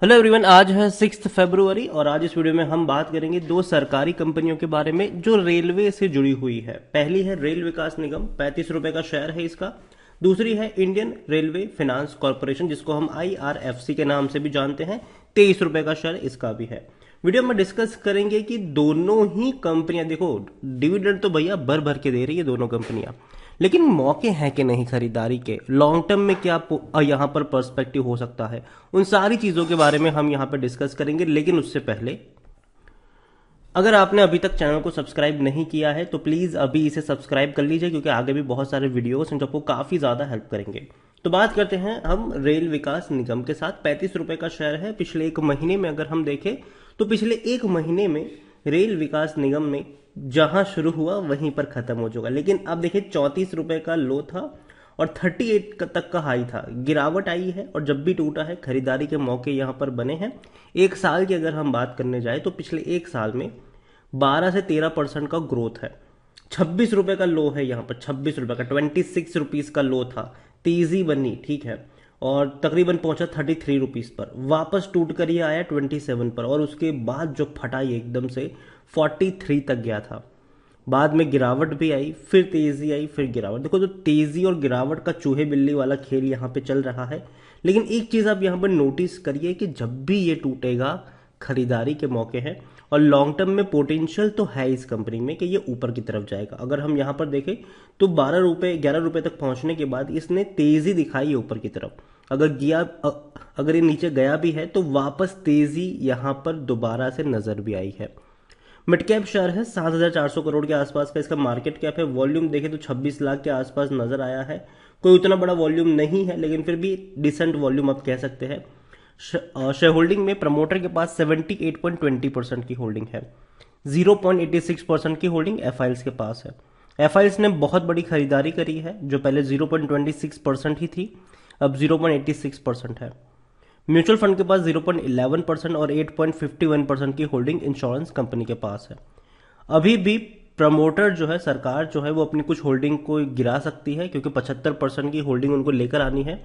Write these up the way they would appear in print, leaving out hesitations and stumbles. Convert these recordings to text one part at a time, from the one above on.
Hello everyone, आज है 6 फरवरी और आज इस वीडियो में हम बात करेंगे दो सरकारी कंपनियों के बारे में जो रेलवे से जुड़ी हुई है। पहली है रेल विकास निगम, 35 रुपए का शेयर है इसका। दूसरी है इंडियन रेलवे फाइनेंस कॉर्पोरेशन, जिसको हम IRFC के नाम से भी जानते हैं। 23 रुपए का शेयर इसका भी है। वीडियो में डिस्कस करेंगे कि दोनों ही कंपनियां, देखो डिविडेंड तो भैया भर भर के दे रही है दोनों कंपनियां, लेकिन मौके हैं कि नहीं खरीदारी के, लॉन्ग टर्म में क्या यहाँ पर पर्सपेक्टिव हो सकता है, उन सारी चीजों के बारे में हम यहाँ पर डिस्कस करेंगे। लेकिन उससे पहले अगर आपने अभी तक चैनल को सब्सक्राइब नहीं किया है तो प्लीज अभी इसे सब्सक्राइब कर लीजिए, क्योंकि आगे भी बहुत सारे वीडियोस हैं जो आपको काफी ज्यादा हेल्प करेंगे। तो बात करते हैं हम रेल विकास निगम के साथ। 35 रुपए का शेयर है। पिछले एक महीने में अगर हम देखें तो पिछले एक महीने में रेल विकास निगम में जहां शुरू हुआ वहीं पर खत्म हो चुका। लेकिन अब देखिए 34 रुपए का लो था और 38 तक का हाई था। गिरावट आई है और जब भी टूटा है खरीदारी के मौके यहां पर बने हैं। एक साल की अगर हम बात करने जाए तो पिछले एक साल में 12 से 13% का ग्रोथ है। 26 रुपए का लो है यहाँ पर, 26 रुपए का, 26 रुपीज का लो था, तेजी बनी, ठीक है, और तकरीबन पहुंचा 33 रुपीज पर, वापस टूट कर ये आया 27 पर, और उसके बाद जो फटा ये एकदम से 43 तक गया था। बाद में गिरावट भी आई, फिर तेजी आई, फिर गिरावट। देखो तो तेजी और गिरावट का चूहे बिल्ली वाला खेल यहाँ पे चल रहा है। लेकिन एक चीज आप यहाँ पर नोटिस करिए कि जब भी ये टूटेगा खरीदारी के मौके हैं, और लॉन्ग टर्म में पोटेंशियल तो है इस कंपनी में कि ये ऊपर की तरफ जाएगा। अगर हम यहाँ पर देखें तो 12 रुपए 11 रुपए तक पहुंचने के बाद इसने तेजी दिखाई है ऊपर की तरफ। अगर ये नीचे गया भी है तो वापस तेजी यहाँ पर दोबारा से नजर भी आई है। मिड कैप शेयर है, 7,400 करोड़ के आसपास का इसका मार्केट कैप है। वॉल्यूम देखें तो 26 लाख के आसपास नजर आया है। कोई उतना बड़ा वॉल्यूम नहीं है, लेकिन फिर भी डिसेंट वॉल्यूम आप कह सकते हैं। शेयर होल्डिंग में प्रमोटर के पास 78.20% की होल्डिंग है। 0.86% की होल्डिंग एफआईएल्स के पास है। एफआईएल्स ने बहुत बड़ी खरीदारी करी है, जो पहले 0.26% ही थी, अब 0.86% है। म्यूचुअल फंड के पास 0.11% और 8.51% की होल्डिंग इंश्योरेंस कंपनी के पास है। अभी भी प्रमोटर जो है, सरकार जो है, वो अपनी कुछ होल्डिंग को गिरा सकती है, क्योंकि 75% की होल्डिंग उनको लेकर आनी है।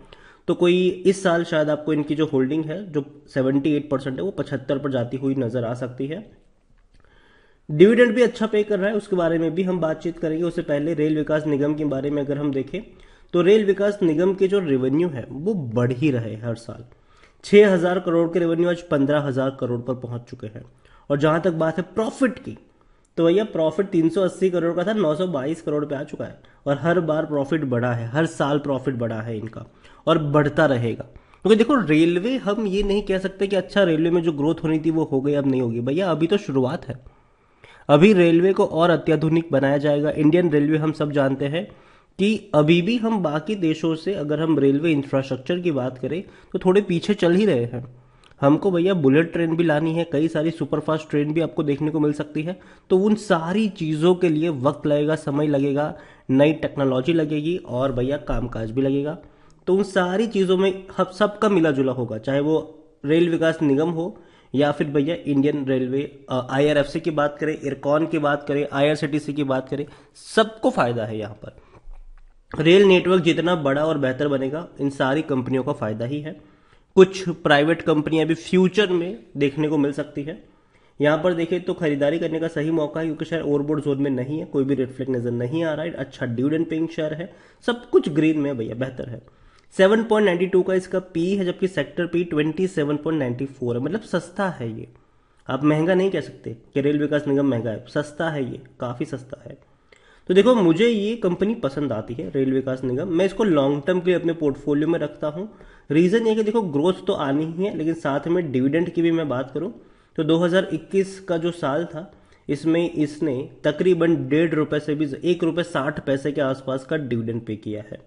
तो कोई इस साल शायद आपको इनकी जो होल्डिंग है, जो 78% है, वो 75 पर जाती हुई नजर आ सकती है। डिविडेंड भी अच्छा पे कर रहा है, उसके बारे में भी हम बातचीत करेंगे। उससे पहले रेल विकास निगम के बारे में अगर हम देखें तो रेल विकास निगम के जो रेवेन्यू है वो बढ़ ही रहे हर साल। 6,000 करोड़ के रेवेन्यू आज 15,000 करोड़ पर पहुंच चुके हैं। और जहां तक बात है प्रॉफिट की, तो भैया प्रॉफिट 380 करोड़ का था, 922 करोड़ पे आ चुका है। और हर बार प्रॉफिट बढ़ा है, हर साल प्रॉफिट बढ़ा है इनका, और बढ़ता रहेगा। क्योंकि देखो रेलवे, हम ये नहीं कह सकते कि अच्छा रेलवे में जो ग्रोथ होनी थी वो हो गई, अब नहीं होगी। भैया अभी तो शुरुआत है। अभी रेलवे को और अत्याधुनिक बनाया जाएगा। इंडियन रेलवे, हम सब जानते हैं कि अभी भी हम बाकी देशों से, अगर हम रेलवे इंफ्रास्ट्रक्चर की बात करें तो थोड़े पीछे चल ही रहे हैं। हमको भैया बुलेट ट्रेन भी लानी है, कई सारी सुपरफास्ट ट्रेन भी आपको देखने को मिल सकती है। तो उन सारी चीज़ों के लिए वक्त लगेगा, समय लगेगा, नई टेक्नोलॉजी लगेगी, और भैया कामकाज भी लगेगा। तो उन सारी चीज़ों में हम सबका मिला जुला होगा, चाहे वो रेल विकास निगम हो या फिर भैया इंडियन रेलवे, IRFC की बात करें, इरकॉन की बात करें, IRCTC की बात करें, सबको फायदा है यहाँ पर। रेल नेटवर्क जितना बड़ा और बेहतर बनेगा, इन सारी कंपनियों का फायदा ही है। कुछ प्राइवेट कंपनियां भी फ्यूचर में देखने को मिल सकती है। यहां पर देखें तो खरीदारी करने का सही मौका है, क्योंकि शेयर ओवरबोर्ड जोन में नहीं है, कोई भी रेड फ्लैग नजर नहीं आ रहा है, अच्छा डिविडेंड पेइंग शेयर है, सब कुछ ग्रीन में भैया, बेहतर है। 7.92 का इसका पी है, जबकि सेक्टर पी 27.94 है, मतलब सस्ता है ये। आप महंगा नहीं कह सकते कि रेल विकास निगम महंगा है, सस्ता है, ये काफी सस्ता है। तो देखो मुझे ये कंपनी पसंद आती है, रेल विकास निगम। मैं इसको लॉन्ग टर्म के लिए अपने पोर्टफोलियो में रखता हूँ। रीजन ये कि देखो ग्रोथ तो आनी ही है, लेकिन साथ में डिविडेंड की भी मैं बात करूँ तो 2021 का जो साल था, इसमें इसने तकरीबन 1.5 रुपए से भी, 1 रुपए 60 पैसे के आसपास का डिविडेंड पे किया है,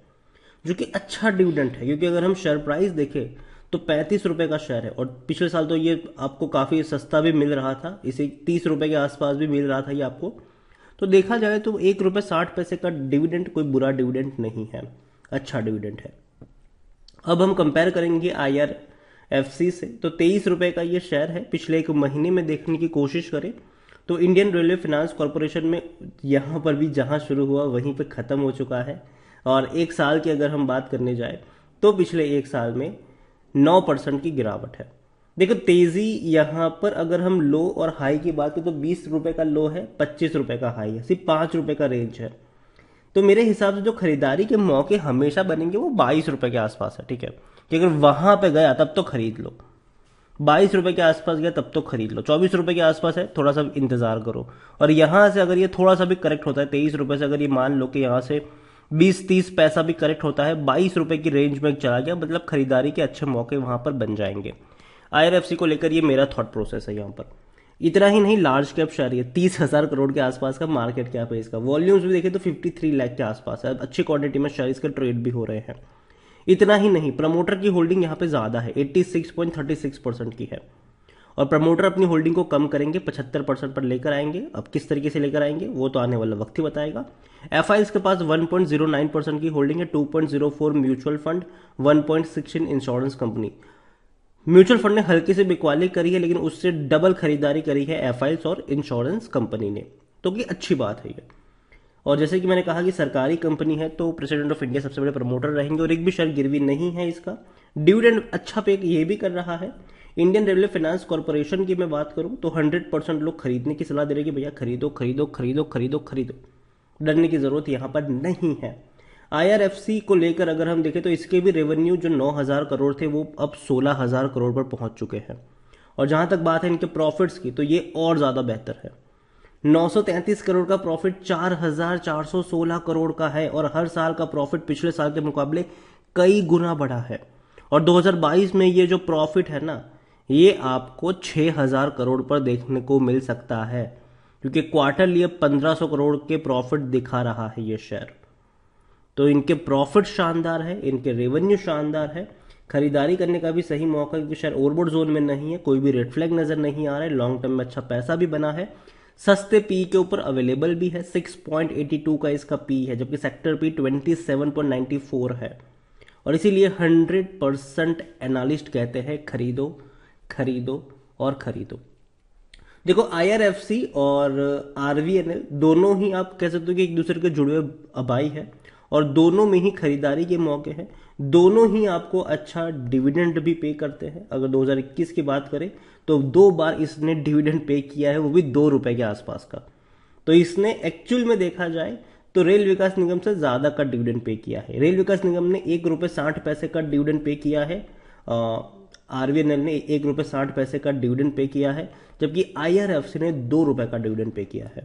जो कि अच्छा डिविडेंड है। क्योंकि अगर हम शेयर प्राइस देखें तो 35 रुपए का शेयर है, और पिछले साल तो ये आपको काफी सस्ता भी मिल रहा था, इसे 30 रुपए के आसपास भी मिल रहा था ये आपको। तो देखा जाए तो 1 रुपए 60 पैसे का डिविडेंड कोई बुरा डिविडेंड नहीं है, अच्छा डिविडेंड है। अब हम कंपेयर करेंगे IRFC से, तो 23 रुपए का ये शेयर है। पिछले एक महीने में देखने की कोशिश करें तो इंडियन रेलवे फाइनेंस कॉर्पोरेशन में यहाँ पर भी जहाँ शुरू हुआ वहीं पे ख़त्म हो चुका है। और एक साल की अगर हम बात करने जाए तो पिछले एक साल में 9% की गिरावट है। देखो तेजी यहाँ पर अगर हम लो और हाई की बात करें तो 20 रुपए का लो है, 25 रुपए का हाई है, सिर्फ 5 रुपए का रेंज है। तो मेरे हिसाब से जो खरीदारी के मौके हमेशा बनेंगे वो 22 रुपए के आसपास है, ठीक है, कि अगर वहां पे गया तब तो खरीद लो, 22 रुपए के आसपास गया तब तो खरीद लो, 24 रुपए के आसपास है थोड़ा सा इंतजार करो। और यहां से अगर ये थोड़ा सा भी करेक्ट होता है 23 रुपए से, अगर ये मान लो कि यहां से 20-30 पैसा भी करेक्ट होता है, 22 रुपए की रेंज में चला गया, मतलब खरीदारी के अच्छे मौके वहां पर बन जाएंगे। आईआरएफसी को लेकर ये मेरा थॉट प्रोसेस है यहाँ पर। इतना ही नहीं, लार्ज कैप शेयर है, 30,000 करोड़ के आसपास का मार्केट कैप है इसका, वॉल्यूम्स भी देखे तो 53 लाख के आसपास है, अच्छी क्वांटिटी में शेयर इसके ट्रेड भी हो रहे हैं। इतना ही नहीं, प्रमोटर की होल्डिंग यहाँ पे ज्यादा है, 86.36% की है, और प्रमोटर अपनी होल्डिंग को कम करेंगे, 75% पर लेकर आएंगे। अब किस तरीके से लेकर आएंगे वो तो आने वाला वक्त ही बताएगा। एफआईज के पास 1.09% की होल्डिंग है, 2.04 mutual fund, 1.16 insurance company. Mutual fund ने हल्की से बिकवाली करी है, लेकिन उससे डबल खरीदारी करी है एफआईज और इंश्योरेंस कंपनी ने, तो ये अच्छी बात है ये। और जैसे कि मैंने कहा कि सरकारी कंपनी है तो प्रेसिडेंट ऑफ इंडिया सबसे बड़े प्रमोटर रहेंगे, और एक भी शेयर गिरवी नहीं है इसका। डिविडेंड अच्छा पे ये भी कर रहा है। इंडियन रेलवे फाइनेंस कॉर्पोरेशन की मैं बात करूं तो 100% लोग खरीदने की सलाह दे रहे हैं कि भैया खरीदो खरीदो खरीदो खरीदो खरीदो, डरने की जरूरत यहां पर नहीं है। आईआरएफसी को लेकर अगर हम देखें तो इसके भी रेवेन्यू जो 9,000 करोड़ थे वो अब 16,000 करोड़ पर पहुंच चुके हैं। और जहां तक बात है इनके प्रॉफिट्स की तो ये और ज्यादा बेहतर है, 933 करोड़ का प्रॉफिट 4,416 करोड़ का है, और हर साल का प्रॉफिट पिछले साल के मुकाबले कई गुना बढ़ा है। और 2022 में ये जो प्रॉफिट है ना, ये आपको 6,000 करोड़ पर देखने को मिल सकता है, क्योंकि क्वार्टरली 1,500 करोड़ के प्रॉफिट दिखा रहा है ये शेयर। तो इनके प्रॉफिट शानदार है, इनके रेवेन्यू शानदार है, खरीदारी करने का भी सही मौका, क्योंकि शेयर ओवरबोट जोन में नहीं है, कोई भी रेड फ्लैग नजर नहीं आ रहा है, लॉन्ग टर्म में अच्छा पैसा भी बना है, सस्ते पी के ऊपर अवेलेबल भी है, 6.82 का इसका पी है, जबकि सेक्टर पी 27.94 है। और इसीलिए 100% एनालिस्ट कहते हैं खरीदो खरीदो और खरीदो। देखो आईआरएफसी और आरवीएनएल दोनों ही आप कह सकते हो कि एक दूसरे के जुड़े हुए अबाई है, और दोनों में ही खरीदारी के मौके हैं, दोनों ही आपको अच्छा डिविडेंड भी पे करते हैं। अगर 2021 की बात करें तो 2 बार इसने डिविडेंड पे किया है, वो भी 2 रुपए के आसपास का। तो इसने एक्चुअल में देखा जाए तो रेल विकास निगम से ज्यादा का डिविडेंड पे किया है। रेल विकास निगम ने 1 रुपए 60 पैसे का डिविडेंड पे किया है, आरवीएनएल ने 1 रुपए 60 पैसे का डिविडेंड पे किया है, जबकि आईआरएफसी ने 2 रुपए का डिविडेंड पे किया है।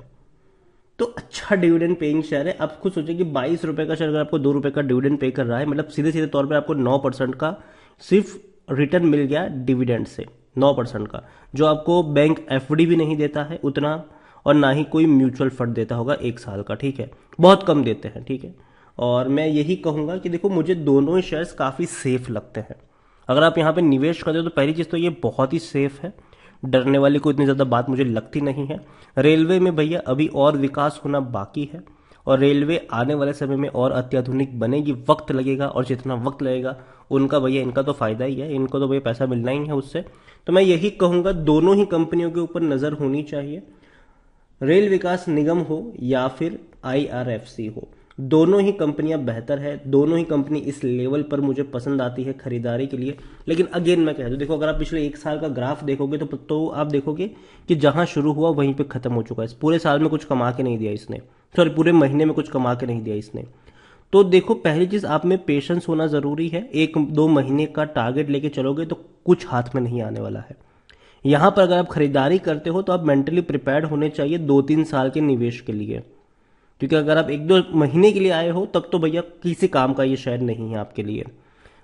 तो अच्छा डिविडेंड पेइंग शेयर है। आप खुद सोचिए कि 22 रुपए का शेयर अगर आपको 2 रुपए का डिविडेंड पे कर रहा है, मतलब सीधे सीधे तौर पे आपको 9% का सिर्फ रिटर्न मिल गया डिविडेंड से, 9% का, जो आपको बैंक एफडी भी नहीं देता है उतना, और ना ही कोई म्यूचुअल फंड देता होगा 1 साल का, ठीक है, बहुत कम देते हैं, ठीक है। और मैं यही कहूंगा कि देखो मुझे दोनों ही शेयर्स काफी सेफ लगते हैं। अगर आप यहाँ पे निवेश करते हो तो पहली चीज तो ये बहुत ही सेफ है, डरने वाली कोई इतनी ज्यादा बात मुझे लगती नहीं है। रेलवे में भैया अभी और विकास होना बाकी है, और रेलवे आने वाले समय में और अत्याधुनिक बनेगी, वक्त लगेगा, और जितना वक्त लगेगा उनका भैया इनका तो फायदा ही है, इनको तो भैया पैसा मिलना ही है उससे। तो मैं यही कहूंगा दोनों ही कंपनियों के ऊपर नजर होनी चाहिए, रेल विकास निगम हो या फिर आईआरएफसी हो, दोनों ही कंपनियां बेहतर है, दोनों ही कंपनी इस लेवल पर मुझे पसंद आती है खरीदारी के लिए। लेकिन अगेन मैं कह दूं, देखो अगर आप पिछले 1 साल का ग्राफ देखोगे तो आप देखोगे कि जहां शुरू हुआ वहीं पे खत्म हो चुका है। पूरे साल में कुछ कमा के नहीं दिया इसने, सॉरी पूरे महीने में कुछ कमा के नहीं दिया इसने। तो देखो पहली चीज आप में पेशेंस होना जरूरी है, 1-2 महीने का टारगेट लेके चलोगे तो कुछ हाथ में नहीं आने वाला है। यहां पर अगर आप खरीदारी करते हो तो आप मेंटली प्रिपेयर्ड होने चाहिए 2-3 साल के निवेश के लिए, क्योंकि अगर आप 1-2 महीने के लिए आए हो तब तो भैया किसी काम का ये शेयर नहीं है आपके लिए।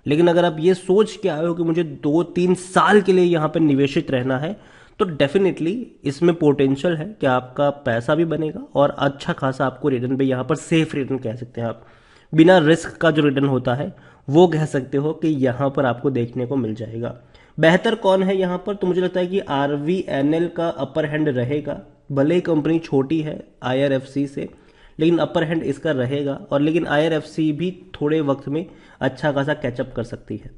लेकिन अगर आप ये सोच के आए हो कि मुझे 2-3 साल के लिए यहाँ पर निवेशित रहना है, तो डेफिनेटली इसमें पोटेंशियल है कि आपका पैसा भी बनेगा और अच्छा खासा आपको रिटर्न भी, यहाँ पर सेफ रिटर्न कह सकते हैं आप, बिना रिस्क का जो रिटर्न होता है वो कह सकते हो कि यहाँ पर आपको देखने को मिल जाएगा। बेहतर कौन है यहाँ पर, तो मुझे लगता है कि आरवीएनएल का अपर हैंड रहेगा, भले ही कंपनी छोटी है आईआरएफसी से, लेकिन अपर हैंड इसका रहेगा। और लेकिन आईआरएफसी भी थोड़े वक्त में अच्छा खासा कैचअप कर सकती है,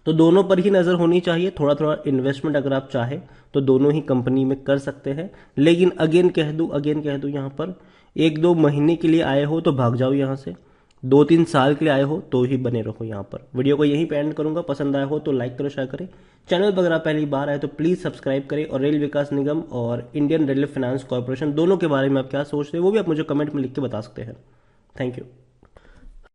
तो दोनों पर ही नजर होनी चाहिए। थोड़ा थोड़ा इन्वेस्टमेंट अगर आप चाहे तो दोनों ही कंपनी में कर सकते हैं। लेकिन अगेन कह दूं यहाँ पर 1-2 महीने के लिए आए हो तो भाग जाओ यहाँ से, 2-3 साल के लिए आए हो तो ही बने रहो यहाँ पर। वीडियो को यहीं पे एंड करूंगा। पसंद आया हो तो लाइक करो, शेयर करें। चैनल पर अगर आप पहली बार आए तो प्लीज़ सब्सक्राइब करें। और रेल विकास निगम और इंडियन रेलवे फाइनेंस कॉर्पोरेशन दोनों के बारे में आप क्या सोचते हैं वो भी आप मुझे कमेंट में लिख के बता सकते हैं। Thank you.